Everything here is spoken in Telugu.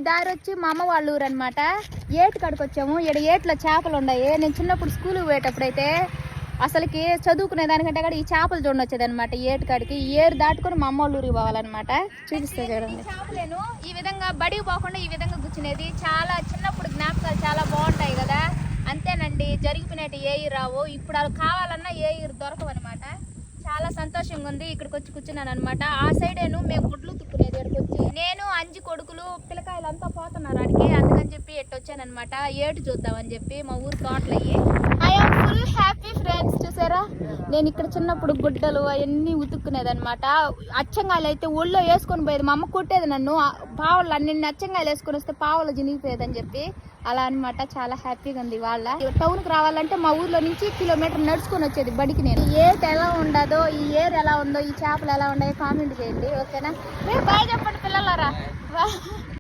దారి వచ్చి మా అమ్మ వాళ్ళ ఊరు అనమాట. ఏటు కాడికి వచ్చాము. ఇక్కడ ఏట్లో చేపలు ఉన్నాయి. నేను చిన్నప్పుడు స్కూల్కి పోయేటప్పుడైతే అసలుకి చదువుకునే దానికంటే కూడా ఈ చేపలు చూడండి వచ్చేది అనమాట. ఏటు కాడికి ఏరు దాటుకొని మా అమ్మ వాళ్ళ ఊరికి పోవాలన్నమాట. చూపిస్తే చూడండి. చేపలేను ఈ విధంగా బడికి పోకుండా ఈ విధంగా కూర్చునేది చాలా చిన్నప్పుడు జ్ఞాపకాలు చాలా బాగుంటాయి కదా. అంతేనండి, జరిగిపోయినట్టు ఏ ఇరు రావు. ఇప్పుడు అవి కావాలన్నా ఏ ఇరు దొరకవు అనమాట. చాలా సంతోషంగా ఉంది. ఇక్కడికి వచ్చి కూర్చున్నాను అనమాట. ఆ సైడేను మేము గుడ్లు తిప్పుకునేది. ఇక్కడికి వచ్చి నేను 5 కొడుకులు పిల్లకాయలు అంతా పోతున్నారు అడిగి, అందుకని చెప్పి ఎట్టు వచ్చానమాట. ఏటు చూద్దామని చెప్పి మా ఊరు తోటలు అయ్యి. I'm full happy friends. చూసారా, నేను ఇక్కడ చిన్నప్పుడు గుడ్డలు అవన్నీ ఉతుక్కునేది అనమాట. అచ్చంగాయలు అయితే ఒళ్ళో వేసుకొని పోయేది. మా అమ్మ కొట్టేది నన్ను. పావులు అన్ని అచ్చంగాయలు వేసుకొని వస్తే పావులు జినిగిపోయేది అని చెప్పి. అలా అనమాట. చాలా హ్యాపీగా ఉంది. వాళ్ళ టౌన్కి రావాలంటే మా ఊర్లో నుంచి కిలోమీటర్ నడుచుకొని వచ్చేది బడికి. నేను ఏట్ ఎలా ఉండదో, ఈ ఏర్ ఎలా ఉందో, ఈ చేపలు ఎలా ఉన్నాయో కామెంట్ చేయండి. ఓకేనా? మీరు బాయ్ చెప్పండి పిల్లలారా.